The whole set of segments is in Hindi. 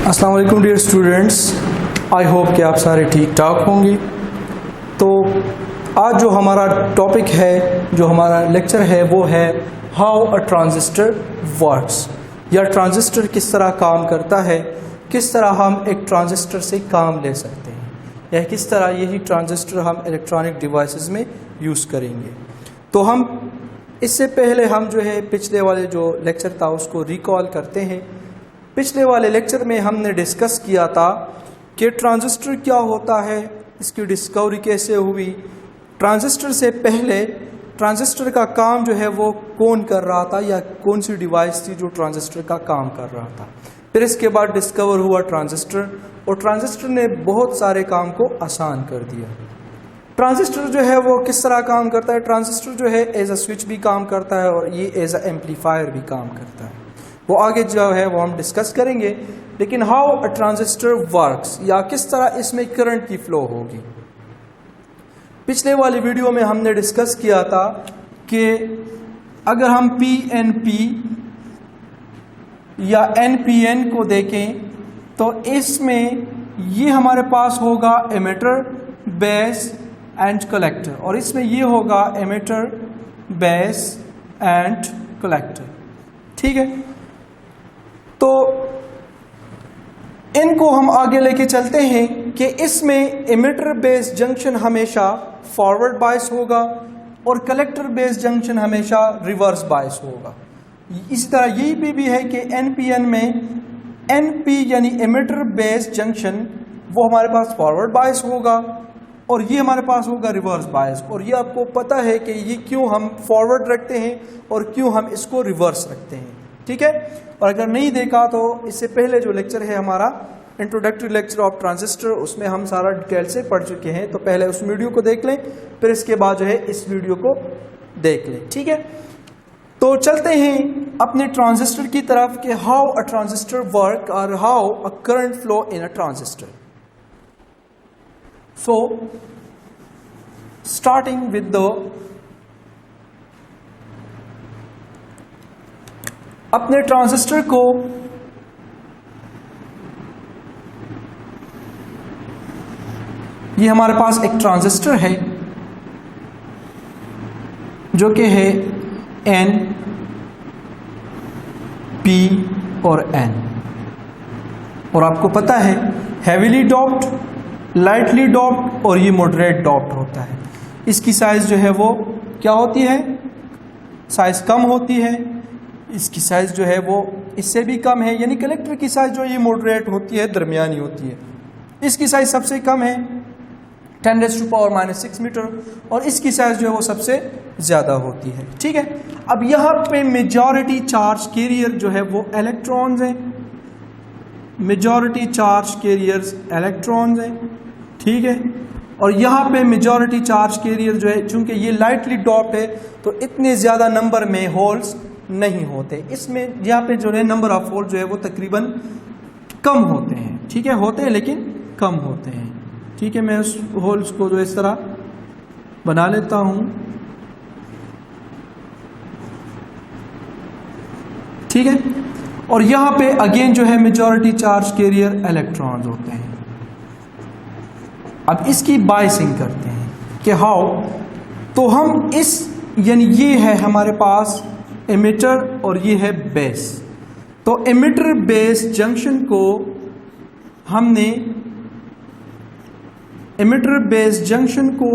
अस्सलाम वालेकुम डियर स्टूडेंट्स, आई होप कि आप सारे ठीक ठाक होंगे। तो आज जो हमारा टॉपिक है, जो हमारा लेक्चर है, वो है हाउ अ ट्रांजिस्टर वर्क्स, या ट्रांजिस्टर किस तरह काम करता है, किस तरह हम एक ट्रांजिस्टर से काम ले सकते हैं, या किस तरह यही ट्रांजिस्टर हम इलेक्ट्रॉनिक डिवाइसेस में यूज़ करेंगे। तो हम इससे पहले हम जो है पिछले वाले जो लेक्चर था उसको रिकॉल करते हैं। पिछले वाले लेक्चर में हमने डिस्कस किया था कि ट्रांजिस्टर क्या होता है, इसकी डिस्कवरी कैसे हुई, ट्रांजिस्टर से पहले ट्रांजिस्टर का काम जो है वो कौन कर रहा था, या कौन सी डिवाइस थी जो ट्रांजिस्टर का काम कर रहा था। फिर इसके बाद डिस्कवर हुआ ट्रांजिस्टर, और ट्रांजिस्टर ने बहुत सारे काम को आसान कर दिया। ट्रांजिस्टर जो है वो किस तरह काम करता है, ट्रांजिस्टर जो है एज अ स्विच भी काम करता है और ये एज अ एम्पलीफायर भी काम करता है। वो आगे जो है वो हम डिस्कस करेंगे। लेकिन हाउ अ ट्रांजिस्टर वर्क्स, या किस तरह इसमें करंट की फ्लो होगी। पिछले वाली वीडियो में हमने डिस्कस किया था कि अगर हम PNP या NPN को देखें तो इसमें ये हमारे पास होगा एमिटर, बेस एंड कलेक्टर, और इसमें ये होगा एमिटर, बेस एंड कलेक्टर। ठीक है, तो इनको हम आगे लेके चलते हैं कि इसमें एमिटर बेस जंक्शन हमेशा फॉरवर्ड बायस होगा और कलेक्टर बेस जंक्शन हमेशा रिवर्स बायस होगा। इसी तरह यही भी है कि NPN में NP यानी एमिटर बेस जंक्शन वो हमारे पास फॉरवर्ड बायस होगा और ये हमारे पास होगा रिवर्स बायस। और ये आपको पता है कि ये क्यों हम फॉरवर्ड रखते हैं और क्यों हम इसको रिवर्स रखते हैं। ठीक है, और अगर नहीं देखा तो इससे पहले जो लेक्चर है हमारा इंट्रोडक्टरी लेक्चर ऑफ ट्रांजिस्टर, उसमें हम सारा डिटेल से पढ़ चुके हैं। तो पहले उस वीडियो को देख लें, फिर इसके बाद जो है इस वीडियो को देख लें। ठीक है, तो चलते हैं अपने ट्रांजिस्टर की तरफ कि हाउ अ ट्रांजिस्टर वर्क और how a current flow in a transistor. So starting with the अपने ट्रांजिस्टर को ये हमारे पास एक ट्रांजिस्टर है जो कि है N, P और N, और आपको पता है हैवीली डोप्ड, लाइटली डोप्ड और ये मॉडरेट डोप्ड होता है। इसकी साइज जो है वो क्या होती है, साइज कम होती है, इसकी साइज जो है वो इससे भी कम है, यानी कलेक्टर की साइज जो ये मॉडरेट होती है, दरमियानी होती है। इसकी साइज सबसे कम है 10⁻⁻⁶ मीटर, और इसकी साइज जो है वो सबसे ज्यादा होती है। ठीक है, अब यहाँ पे मेजॉरिटी चार्ज कैरियर जो है वो इलेक्ट्रॉन्स हैं, मेजॉरिटी चार्ज कैरियर्स इलेक्ट्रॉन्स हैं। ठीक है, और यहाँ पे मेजॉरिटी चार्ज कैरियर जो है, चूंकि ये लाइटली डॉप्ड है तो इतने ज्यादा नंबर में होल्स नहीं होते इसमें। यहाँ पे जो है नंबर ऑफ होल जो है वो तकरीबन कम होते हैं। ठीक है, होते हैं लेकिन कम होते हैं। ठीक है, मैं उस होल्स को जो इस तरह बना लेता हूं। ठीक है, और यहां पे अगेन जो है मेजॉरिटी चार्ज कैरियर इलेक्ट्रॉन्स होते हैं। अब इसकी बायसिंग करते हैं कि हाउ, तो हम इस यानी ये है हमारे पास एमिटर और ये है बेस। तो एमिटर बेस जंक्शन को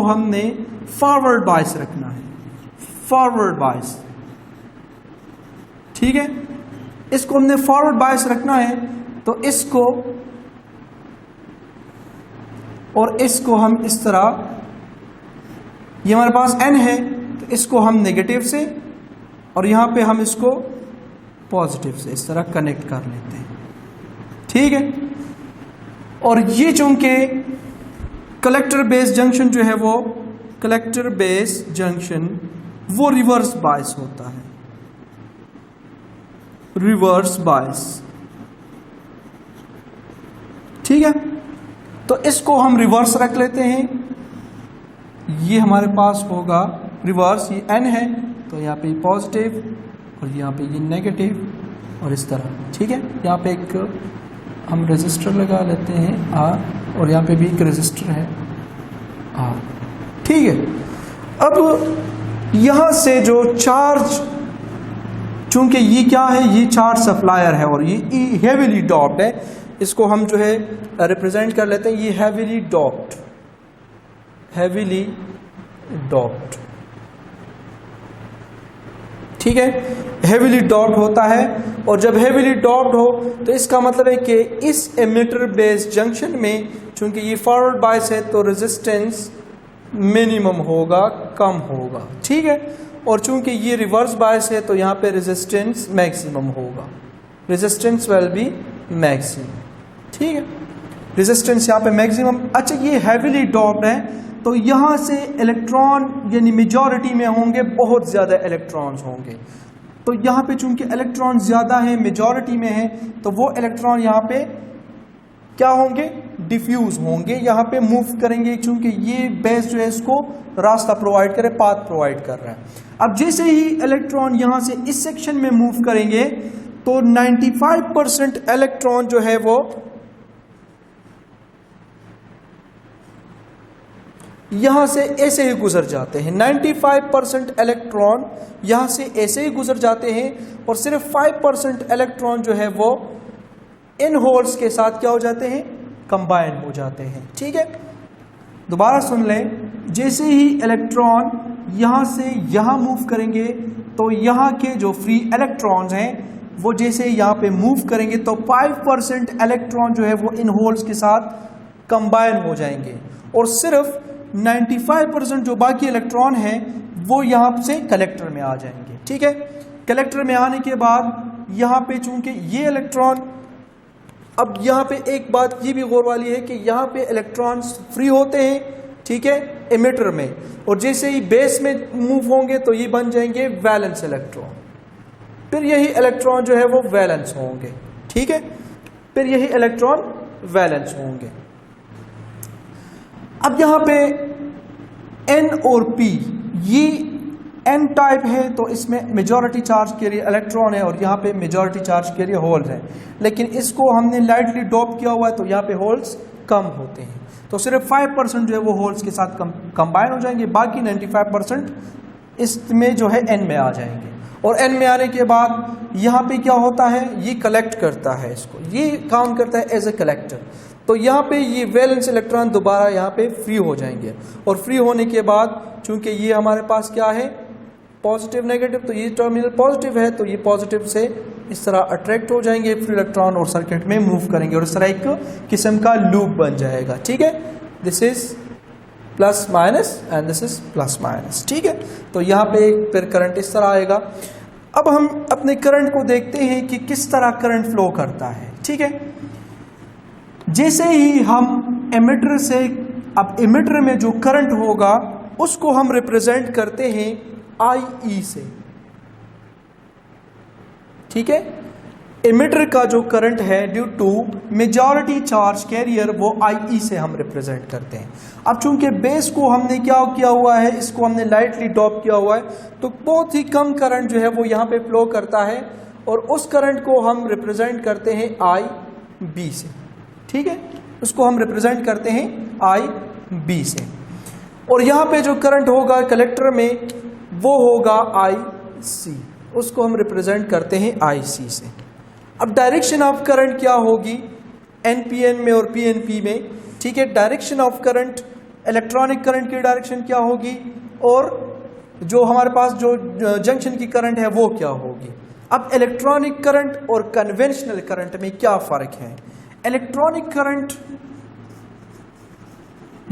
हमने फॉरवर्ड बायस रखना है, फॉरवर्ड बायस। ठीक है, इसको हमने फॉरवर्ड बायस रखना है, तो इसको और इसको हम इस तरह, ये हमारे पास N है तो इसको हम नेगेटिव से और यहां पे हम इसको पॉजिटिव से इस तरह कनेक्ट कर लेते हैं। ठीक है, और ये चूंकि कलेक्टर बेस जंक्शन जो है वो कलेक्टर बेस जंक्शन वो रिवर्स बायस होता है, रिवर्स बायस। ठीक है, तो इसको हम रिवर्स रख लेते हैं। ये हमारे पास होगा रिवर्स, ये N है तो यहाँ पे पॉजिटिव और यहाँ पे ये नेगेटिव और इस तरह। ठीक है, यहाँ पे एक हम रेजिस्टर लगा लेते हैं R, और यहाँ पे भी एक रेजिस्टर है R। ठीक है, अब यहाँ से जो चार्ज, चूंकि ये क्या है, ये चार्ज सप्लायर है और ये हेवीली डॉप्ड है, इसको हम जो है रिप्रेजेंट कर लेते हैं, ये हेवीली डॉप्ड, हेवीली डॉप्ड। ठीक है, हेवीली डॉप्ड होता है, और जब हेवीली डॉप्ड हो तो इसका मतलब है कि इस एमिटर बेस जंक्शन में चूंकि ये फॉरवर्ड बायस है तो रेजिस्टेंस मिनिमम होगा, कम होगा। ठीक है, और चूंकि ये रिवर्स बायस है तो यहाँ पे रेजिस्टेंस मैक्सिमम होगा, रेजिस्टेंस विल बी मैक्सिमम। ठीक है, रेजिस्टेंस यहाँ पे मैक्सिमम। अच्छा, ये हैवीली डॉप्ड है तो यहाँ से इलेक्ट्रॉन यानी मेजॉरिटी में होंगे, बहुत ज़्यादा इलेक्ट्रॉन्स होंगे। तो यहाँ पे चूंकि इलेक्ट्रॉन ज़्यादा है, मेजॉरिटी में है, तो वो इलेक्ट्रॉन यहाँ पे क्या होंगे, डिफ्यूज होंगे, यहाँ पे मूव करेंगे, चूंकि ये बेस जो है इसको रास्ता प्रोवाइड करे, पाथ प्रोवाइड कर रहा है। अब जैसे ही इलेक्ट्रॉन यहाँ से इस सेक्शन में मूव करेंगे तो 95% इलेक्ट्रॉन जो है वो यहां से ऐसे ही गुजर जाते हैं। 95% इलेक्ट्रॉन यहां से ऐसे ही गुजर जाते हैं, और सिर्फ 5% इलेक्ट्रॉन जो है वो इन होल्स के साथ क्या हो जाते हैं, कंबाइन हो जाते हैं। ठीक है, दोबारा सुन लें, जैसे ही इलेक्ट्रॉन यहां से यहां मूव करेंगे तो यहां के जो फ्री इलेक्ट्रॉन्स हैं वो जैसे यहां पे मूव करेंगे तो 5% इलेक्ट्रॉन जो है वो इन होल्स के साथ कंबाइन हो जाएंगे, और सिर्फ 95% जो बाकी इलेक्ट्रॉन हैं वो यहां से कलेक्टर में आ जाएंगे। ठीक है, कलेक्टर में आने के बाद यहां पे चूंकि ये इलेक्ट्रॉन, अब यहां पे एक बात ये भी गौर वाली है कि यहां पे इलेक्ट्रॉन्स फ्री होते हैं, ठीक है, एमिटर में, और जैसे ही बेस में मूव होंगे तो ये बन जाएंगे वैलेंस इलेक्ट्रॉन, फिर यही इलेक्ट्रॉन जो है वो वैलेंस होंगे। ठीक है, फिर यही इलेक्ट्रॉन वैलेंस होंगे। अब यहां पे N और P, ये N टाइप है तो इसमें मेजॉरिटी चार्ज के लिए इलेक्ट्रॉन है और यहाँ पे मेजॉरिटी चार्ज के लिए होल्स है, लेकिन इसको हमने लाइटली डॉप किया हुआ है तो यहाँ पे होल्स कम होते हैं, तो सिर्फ 5% जो है वो होल्स के साथ कंबाइन हो जाएंगे, बाकी 95% इसमें जो है N में आ जाएंगे। और N में आने के बाद यहाँ पे क्या होता है, ये कलेक्ट करता है, इसको ये काम करता है एज ए कलेक्टर। तो यहाँ पे ये वैलेंस इलेक्ट्रॉन दोबारा यहाँ पे फ्री हो जाएंगे, और फ्री होने के बाद चूंकि ये हमारे पास क्या है, पॉजिटिव नेगेटिव, तो ये टर्मिनल पॉजिटिव है तो ये पॉजिटिव से इस तरह अट्रैक्ट हो जाएंगे फ्री इलेक्ट्रॉन और सर्किट में मूव करेंगे, और इस तरह एक किस्म का लूप बन जाएगा। ठीक है, this is plus minus and this is plus minus. ठीक है, तो यहाँ पे फिर करंट इस तरह आएगा। अब हम अपने करंट को देखते हैं कि किस तरह करंट फ्लो करता है। ठीक है, जैसे ही हम एमिटर से, अब एमिटर में जो करंट होगा उसको हम रिप्रेजेंट करते हैं IE से। ठीक है, एमिटर का जो करंट है due to majority charge carrier वो IE से हम रिप्रेजेंट करते हैं। अब चूंकि बेस को हमने क्या किया हुआ है, इसको हमने लाइटली डॉप किया हुआ है, तो बहुत ही कम करंट जो है वो यहाँ पे फ्लो करता है, और उस करंट को हम रिप्रेजेंट करते हैं IB से। ठीक है, उसको हम रिप्रेजेंट करते हैं IB से, और यहाँ पे जो करंट होगा कलेक्टर में वो होगा IC, उसको हम रिप्रेजेंट करते हैं IC से। अब डायरेक्शन ऑफ करंट क्या होगी NPN में और PNP में। ठीक है, direction of current, electronic current की डायरेक्शन क्या होगी, और जो हमारे पास जो जंक्शन की करंट है वो क्या होगी। अब इलेक्ट्रॉनिक करंट और कन्वेंशनल करंट में क्या फर्क है। इलेक्ट्रॉनिक करंट,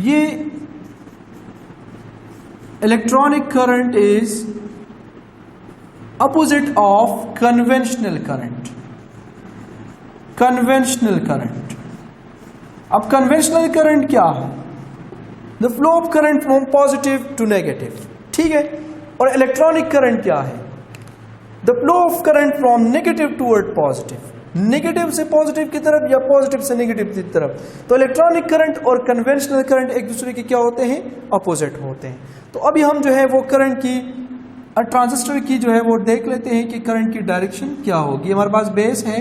ये electronic current is opposite of conventional current. Conventional current, अब कन्वेंशनल करंट क्या है, the flow of current from positive to negative. ठीक है, और इलेक्ट्रॉनिक करंट क्या है, the flow of current from negative toward positive, negative से पॉजिटिव की तरफ या पॉजिटिव से नेगेटिव की तरफ। तो इलेक्ट्रॉनिक करंट और कन्वेंशनल करंट एक दूसरे के क्या होते हैं, अपोजिट होते हैं। तो अभी हम जो है वो करंट की, ट्रांजिस्टर की जो है वो देख लेते हैं कि करंट की डायरेक्शन क्या होगी। हमारे पास बेस है,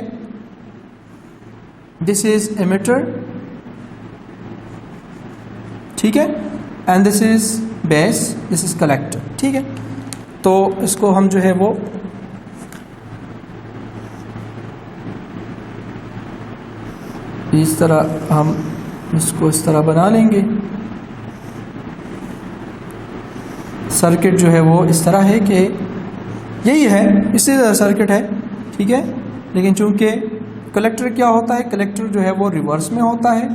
दिस इज एमिटर, ठीक है, and this is base, this is collector, ठीक है। तो इसको हम जो है वो इस तरह हम इसको इस तरह बना लेंगे। सर्किट जो है वो इस तरह है कि यही है, इसी तरह सर्किट है, ठीक है। लेकिन चूंकि कलेक्टर क्या होता है, कलेक्टर जो है वो रिवर्स में होता है।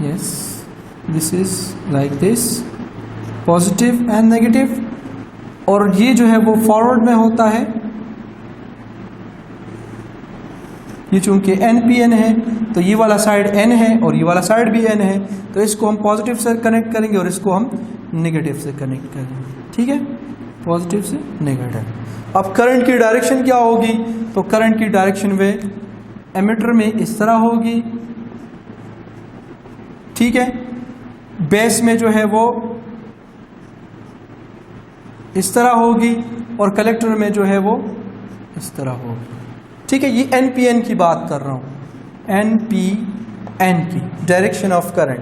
Yes, this is like this, positive and negative, और ये जो है वो फॉरवर्ड में होता है। ये चूंकि NPN है तो ये वाला साइड N है और ये वाला साइड भी N है, तो इसको हम पॉजिटिव से कनेक्ट करेंगे और इसको हम नेगेटिव से कनेक्ट करेंगे, ठीक है, पॉजिटिव से नेगेटिव। अब करंट की डायरेक्शन क्या होगी, तो करंट की डायरेक्शन वे एमिटर में इस तरह होगी, ठीक है, बेस में जो है वो इस तरह होगी और कलेक्टर में जो है वो इस तरह होगी, ठीक है। ये NPN की बात कर रहा हूं, NPN की डायरेक्शन ऑफ करंट।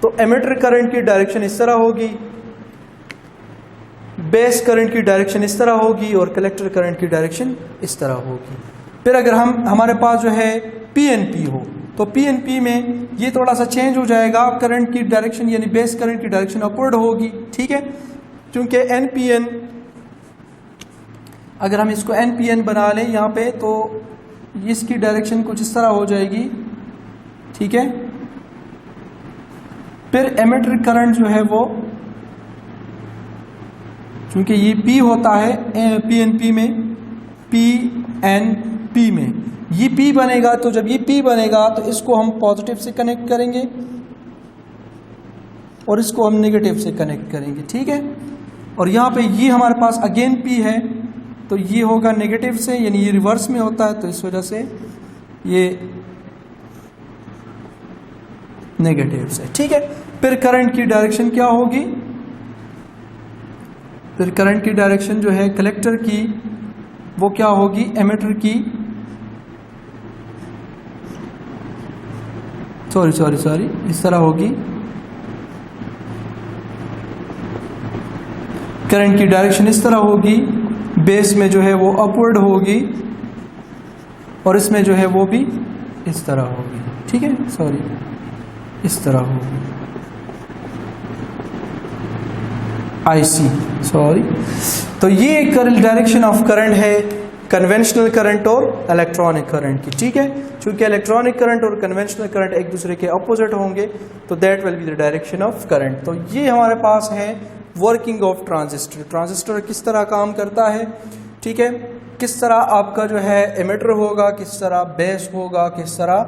तो एमिटर करंट की डायरेक्शन इस तरह होगी, बेस करंट की डायरेक्शन इस तरह होगी और कलेक्टर करंट की डायरेक्शन इस तरह होगी। फिर अगर हमारे पास जो है PNP हो तो PNP में ये थोड़ा सा चेंज हो जाएगा, करंट की डायरेक्शन यानी बेस करंट की डायरेक्शन अपवर्ड होगी, ठीक है। क्योंकि NPN, अगर हम इसको NPN बना लें यहाँ पे तो इसकी डायरेक्शन कुछ इस तरह हो जाएगी, ठीक है। फिर एमिटर करंट जो है वो, क्योंकि ये P होता है PNP में, PNP में ये P बनेगा, तो जब ये P बनेगा तो इसको हम पॉजिटिव से कनेक्ट करेंगे और इसको हम नेगेटिव से कनेक्ट करेंगे, ठीक है। और यहाँ पे ये हमारे पास अगेन P है तो ये होगा नेगेटिव से, यानी ये रिवर्स में होता है, तो इस वजह से ये नेगेटिव से, ठीक है। फिर करंट की डायरेक्शन क्या होगी, फिर करंट की डायरेक्शन जो है कलेक्टर की वो क्या होगी, एमिटर की, सॉरी इस तरह होगी। करंट की डायरेक्शन इस तरह होगी, बेस में जो है वो अपवर्ड होगी और इसमें जो है वो भी इस तरह होगी, ठीक है, इस तरह होगी, तो ये डायरेक्शन ऑफ करंट है कन्वेंशनल करंट और इलेक्ट्रॉनिक करंट की, ठीक है। क्योंकि इलेक्ट्रॉनिक करंट और कन्वेंशनल करंट एक दूसरे के अपोजिट होंगे, तो that will be the direction of current. तो ये हमारे पास है वर्किंग ऑफ ट्रांजिस्टर। ट्रांजिस्टर किस तरह काम करता है, ठीक है, किस तरह आपका जो है एमिटर होगा, किस तरह बेस होगा, किस तरह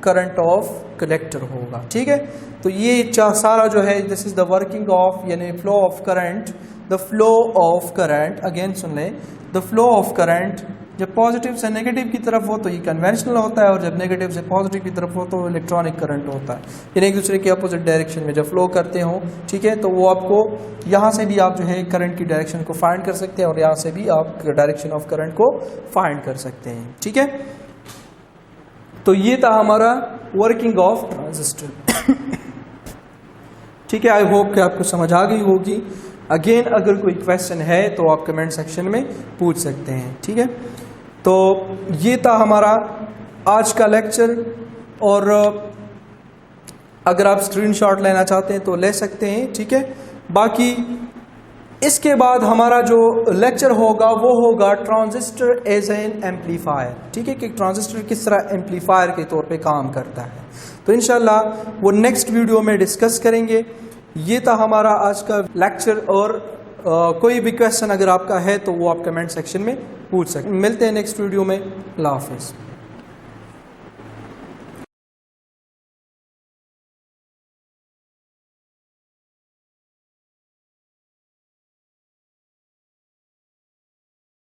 करंट ऑफ कलेक्टर होगा, ठीक है। तो ये सारा जो है this is the working of यानी flow of current. The flow of current, again सुन लें, द फ्लो ऑफ करंट जब पॉजिटिव से नेगेटिव की तरफ हो तो ये कन्वेंशनल होता है और जब नेगेटिव से पॉजिटिव की तरफ हो तो इलेक्ट्रॉनिक करंट होता है, यानी एक दूसरे के अपोजिट डायरेक्शन में जब फ्लो करते हो, ठीक है। तो वो आपको यहाँ से भी आप जो है करंट की डायरेक्शन को फाइंड कर सकते हैं और यहाँ से भी आप डायरेक्शन ऑफ करंट को फाइंड कर सकते हैं, ठीक है। तो ये था हमारा वर्किंग ऑफ ट्रांजिस्टर, ठीक है। आई होप कि आपको समझ आ गई होगी। अगेन अगर कोई क्वेश्चन है तो आप कमेंट सेक्शन में पूछ सकते हैं, ठीक है। तो ये था हमारा आज का लेक्चर, और अगर आप स्क्रीनशॉट लेना चाहते हैं तो ले सकते हैं, ठीक है। बाकी इसके बाद हमारा जो लेक्चर होगा वो होगा ट्रांजिस्टर एज एन एम्पलीफायर, ठीक है, कि ट्रांजिस्टर किस तरह एम्पलीफायर के तौर पे काम करता है। तो इंशाल्लाह वो नेक्स्ट वीडियो में डिस्कस करेंगे। ये था हमारा आज का लेक्चर, और कोई भी क्वेश्चन अगर आपका है तो वो आप कमेंट सेक्शन में पूछ सकते हैं। मिलते हैं नेक्स्ट वीडियो में। अल्लाह हाफिज़।